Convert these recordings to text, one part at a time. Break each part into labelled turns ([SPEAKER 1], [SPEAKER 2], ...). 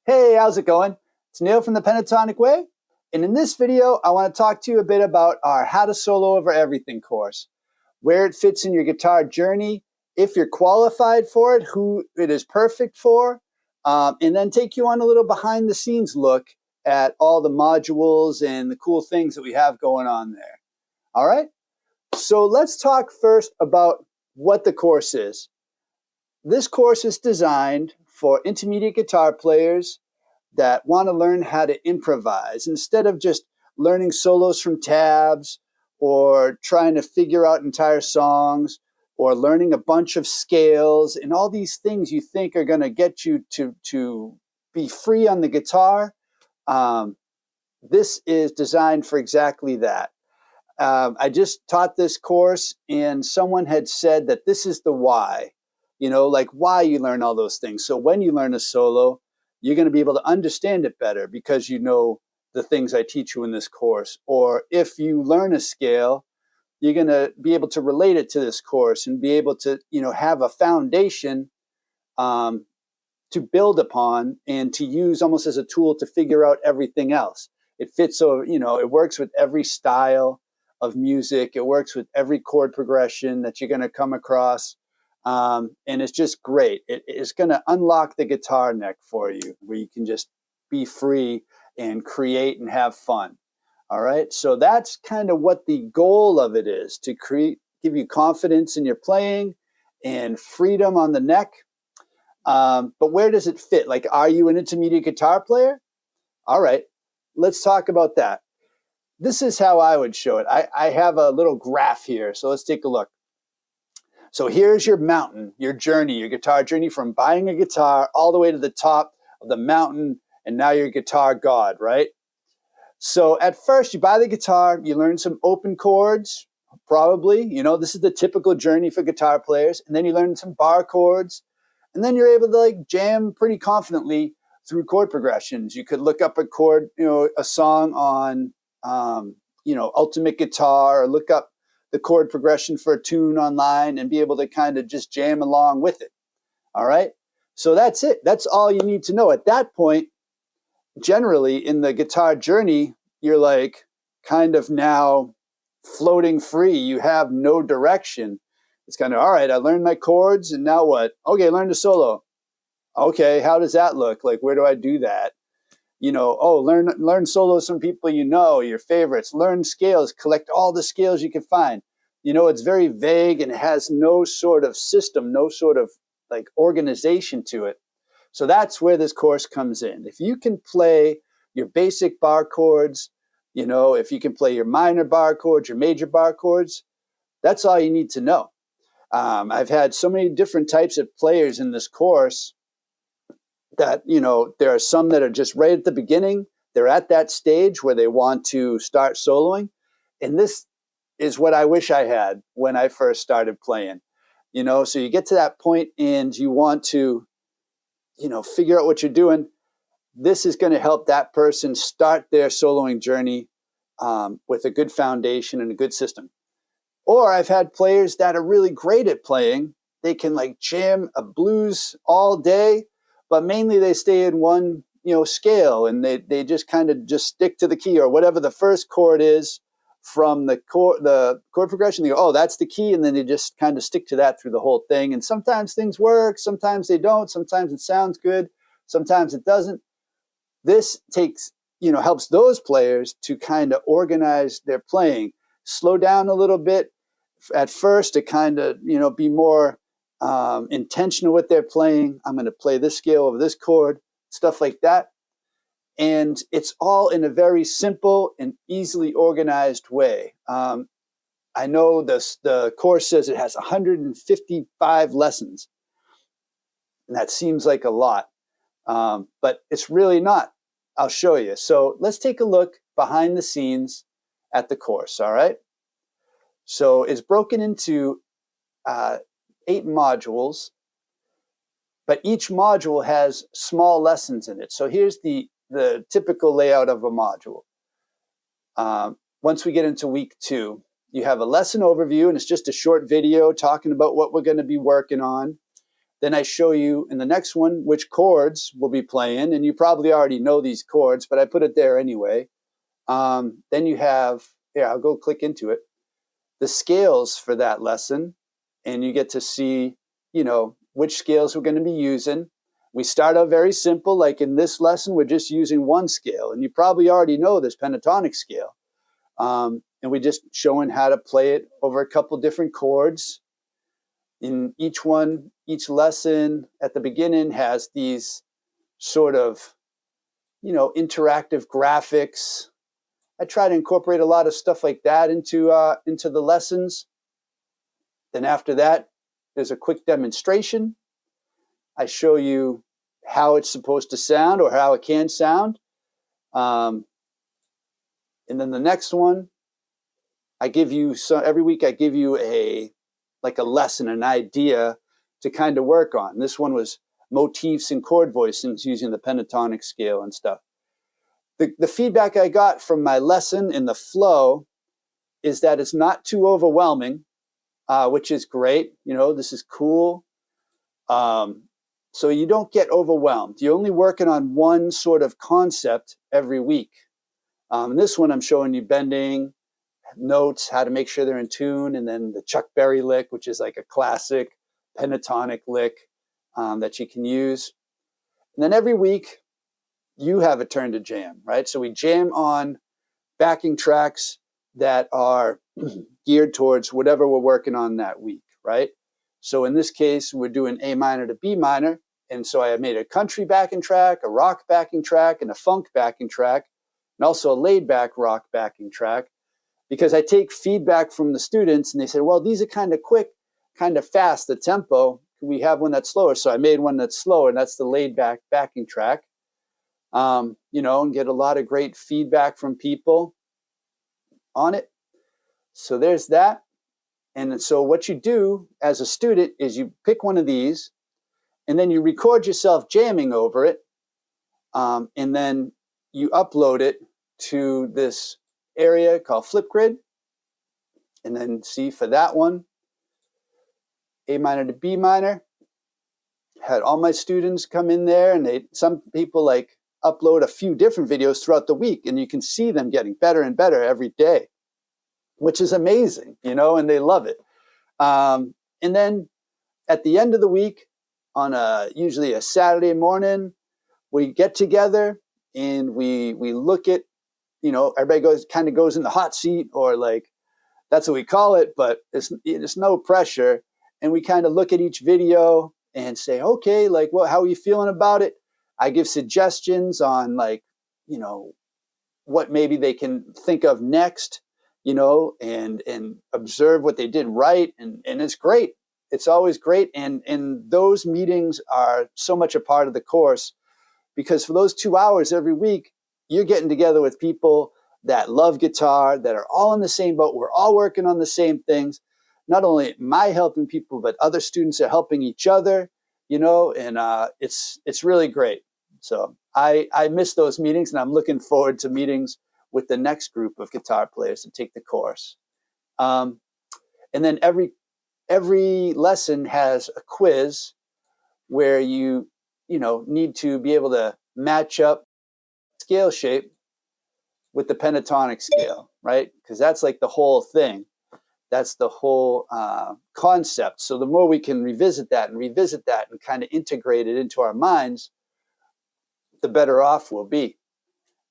[SPEAKER 1] Hey, how's it going? It's Neil from the Pentatonic Way, and in this video, I want to talk to you a bit about our How to Solo Over Everything course, where it fits in your guitar journey, if you're qualified for it, who it is perfect for, and then take you on a little behind-the-scenes look at all the modules and the cool things that we have going on there. All right? So let's talk first about what the course is. This course is designed for intermediate guitar players that want to learn how to improvise instead of just learning solos from tabs or trying to figure out entire songs or learning a bunch of scales and all these things you think are going to get you to be free on the guitar. This is designed for exactly that. I just taught this course and someone had said that this is the why. You know, like why you learn all those things. So when you learn a solo, you're going to be able to understand it better because you know the things I teach you in this course. Or if you learn a scale, you're going to be able to relate it to this course and be able to, have a foundation to build upon and to use almost as a tool to figure out everything else. It fits, so, it works with every style of music. It works with every chord progression that you're going to come across. And it's just great. It's going to unlock the guitar neck for you where you can just be free and create and have fun. All right. So that's kind of what the goal of it is, to give you confidence in your playing and freedom on the neck. But where does it fit? Like, are you an intermediate guitar player? All right. Let's talk about that. This is how I would show it. I have a little graph here. So let's take a look. So here's your mountain, your journey, your guitar journey from buying a guitar all the way to the top of the mountain, and now you're a guitar god, right? So at first you buy the guitar, you learn some open chords, probably. This is the typical journey for guitar players. And then you learn some bar chords, and then you're able to jam pretty confidently through chord progressions. You could look up a chord, a song on, Ultimate Guitar, or look up the chord progression for a tune online and be able to kind of just jam along with it. All right. So that's it. That's all you need to know. At that point, generally in the guitar journey, you're kind of now floating free. You have no direction. It's kind of, all right, I learned my chords and now what? Okay, learn the solo. Okay, how does that look? Where do I do that? Learn solos from people your favorites. Learn scales, collect all the scales you can find. It's very vague and has no sort of system, no sort of organization to it. So that's where this course comes in. If you can play your basic bar chords, if you can play your minor bar chords, your major bar chords, that's all you need to know. I've had so many different types of players in this course that, there are some that are just right at the beginning. They're at that stage where they want to start soloing. And this is what I wish I had when I first started playing. So you get to that point and you want to, figure out what you're doing. This is going to help that person start their soloing journey with a good foundation and a good system. Or I've had players that are really great at playing. They can jam a blues all day, but mainly they stay in one, scale, and they just kind of just stick to the key or whatever the first chord is from the chord progression. They go, oh, that's the key, and then they just kind of stick to that through the whole thing. And sometimes things work, sometimes they don't, sometimes it sounds good, sometimes it doesn't. This helps those players to kind of organize their playing, slow down a little bit at first to kind of, be more intentional with their playing. I'm going to play this scale over this chord, stuff like that. And it's all in a very simple and easily organized way. I know the course says it has 155 lessons, and that seems like a lot, but it's really not. I'll show you. So let's take a look behind the scenes at the course, all right? So it's broken into 8 modules, but each module has small lessons in it. So here's the typical layout of a module. Once we get into week 2, you have a lesson overview, and it's just a short video talking about what we're going to be working on. Then I show you in the next one which chords we'll be playing, and you probably already know these chords, but I put it there anyway. Then you have, here, I'll go click into it, the scales for that lesson, and you get to see, which scales we're going to be using. We start out very simple, like in this lesson, we're just using one scale, and you probably already know this pentatonic scale. And we're just showing how to play it over a couple different chords. In each lesson at the beginning has these sort of, interactive graphics. I try to incorporate a lot of stuff like that into the lessons. Then after that, there's a quick demonstration. I show you how it's supposed to sound or how it can sound. And then the next one, I give you, so every week I give you a lesson, an idea to kind of work on. This one was motifs and chord voicings using the pentatonic scale and stuff. The feedback I got from my lesson in the flow is that it's not too overwhelming, which is great. This is cool. So you don't get overwhelmed. You're only working on one sort of concept every week. This one I'm showing you bending, notes, how to make sure they're in tune, and then the Chuck Berry lick, which is like a classic pentatonic lick that you can use. And then every week, you have a turn to jam, right? So we jam on backing tracks that are geared towards whatever we're working on that week, right? So in this case, we're doing A minor to B minor. And so I made a country backing track, a rock backing track, and a funk backing track, and also a laid back rock backing track, because I take feedback from the students and they said, well, these are kind of quick, kind of fast, the tempo. Can we have one that's slower? So I made one that's slower, and that's the laid back backing track. And get a lot of great feedback from people on it. So there's that. And so what you do as a student is you pick one of these, and then you record yourself jamming over it, and then you upload it to this area called Flipgrid. And then see, for that one, A minor to B minor, had all my students come in there, and some people upload a few different videos throughout the week, and you can see them getting better and better every day, which is amazing, and they love it. And then at the end of the week, on usually a Saturday morning, we get together and we look at, everybody goes in the hot seat, or that's what we call it, but it's no pressure. And we kind of look at each video and say, okay, how are you feeling about it? I give suggestions on what maybe they can think of next, and observe what they did right. And it's great. It's always great. And those meetings are so much a part of the course, because for those 2 hours every week, you're getting together with people that love guitar, that are all in the same boat. We're all working on the same things. Not only am I helping people, but other students are helping each other, and it's really great. So I miss those meetings, and I'm looking forward to meetings with the next group of guitar players to take the course. And then every lesson has a quiz where you need to be able to match up scale shape with the pentatonic scale, right? Because that's the whole thing. That's the whole concept. So the more we can revisit that and kind of integrate it into our minds, the better off we'll be.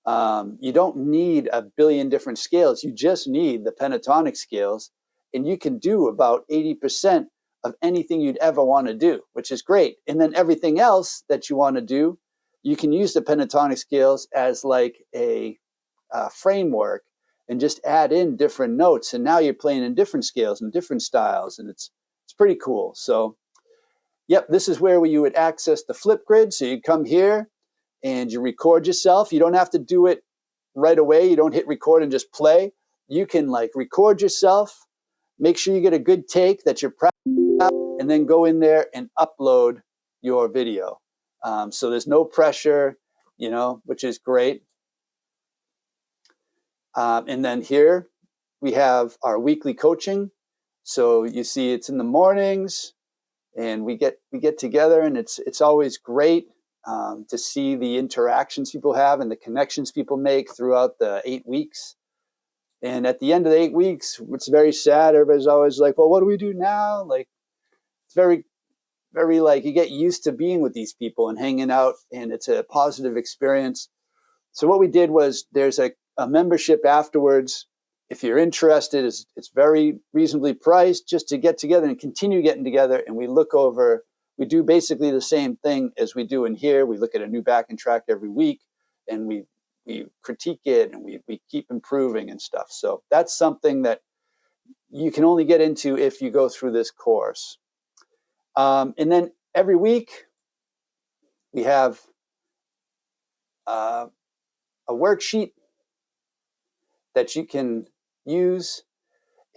[SPEAKER 1] You don't need a billion different scales. You just need the pentatonic scales, and you can do about 80% of anything you'd ever want to do, which is great. And then everything else that you want to do, you can use the pentatonic scales as a framework and just add in different notes. And now you're playing in different scales and different styles, and it's pretty cool. So, yep, this is where you would access the Flipgrid. So you come here and you record yourself. You don't have to do it right away. You don't hit record and just play. You can record yourself, make sure you get a good take that you're proud of, and then go in there and upload your video. So there's no pressure, which is great. And then here we have our weekly coaching. So you see it's in the mornings, and we get together, and it's always great to see the interactions people have and the connections people make throughout the 8 weeks. And at the end of the 8 weeks, it's very sad. Everybody's always like, well, what do we do now? Like, it's very, very like you get used to being with these people and hanging out, and it's a positive experience. So what we did was there's a membership afterwards. If you're interested, it's very reasonably priced just to get together and continue getting together. And we do basically the same thing as we do in here. We look at a new backing track every week, and we critique it, and we keep improving and stuff. So that's something that you can only get into if you go through this course. And then every week we have a worksheet that you can use,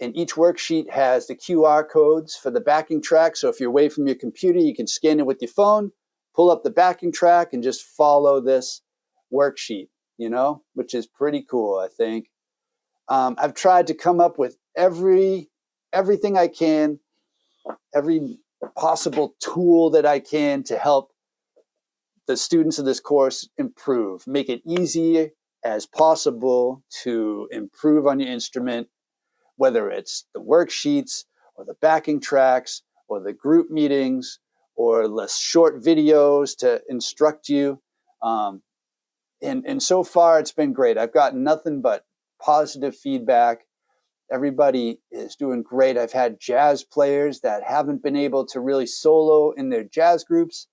[SPEAKER 1] and each worksheet has the QR codes for the backing track. So if you're away from your computer, you can scan it with your phone, pull up the backing track, and just follow this worksheet, which is pretty cool, I think. I've tried to come up with everything I can, every possible tool that I can to help the students of this course improve, make it easy as possible to improve on your instrument, whether it's the worksheets or the backing tracks or the group meetings or the short videos to instruct you. And so far, it's been great. I've gotten nothing but positive feedback. Everybody is doing great. I've had jazz players that haven't been able to really solo in their jazz groups,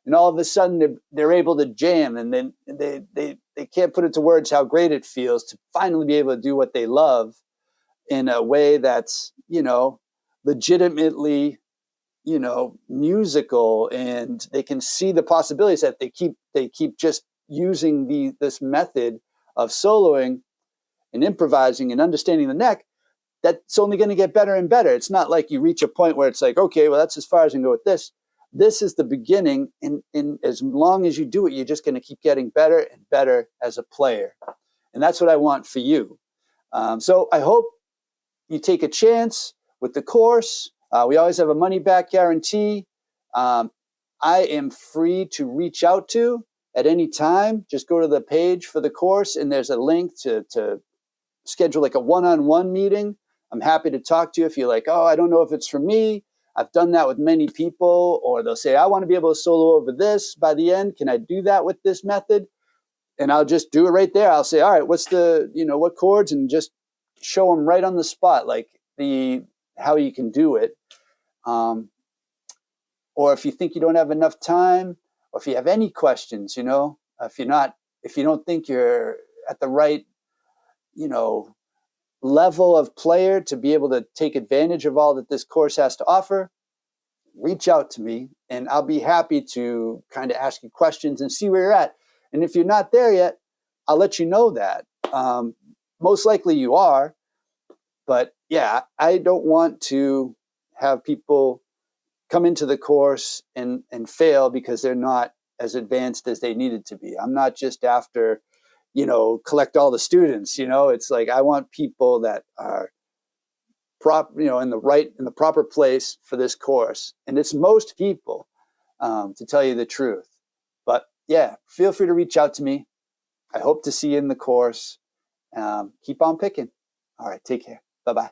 [SPEAKER 1] and all of a sudden they're able to jam, and then they can't put into words how great it feels to finally be able to do what they love in a way that's, legitimately, musical, and they can see the possibilities that they keep just using this method of soloing and improvising and understanding the neck. That's only going to get better and better. It's not like you reach a point where it's like, okay, well, that's as far as I can go with this. This is the beginning, and as long as you do it, you're just going to keep getting better and better as a player. And that's what I want for you. So I hope you take a chance with the course. We always have a money-back guarantee. I am free to reach out to at any time. Just go to the page for the course, and there's a link to schedule like a one-on-one meeting. I'm happy to talk to you if you're like, oh, I don't know if it's for me. I've done that with many people, or they'll say, I want to be able to solo over this by the end. Can I do that with this method? And I'll just do it right there. I'll say, all right, what's what chords, and just show them right on the spot, like how you can do it. Or if you think you don't have enough time, or if you have any questions, if you don't think you're at the right, level of player to be able to take advantage of all that this course has to offer, reach out to me, and I'll be happy to kind of ask you questions and see where you're at. And if you're not there yet, I'll let you know that. Most likely you are, but yeah, I don't want to have people come into the course and fail because they're not as advanced as they needed to be. I'm not just after collect all the students. It's like I want people that are in the proper place for this course, and it's most people, to tell you the truth. But yeah, feel free to reach out to me. I hope to see you in the course. Keep on picking. All right, take care. Bye-bye.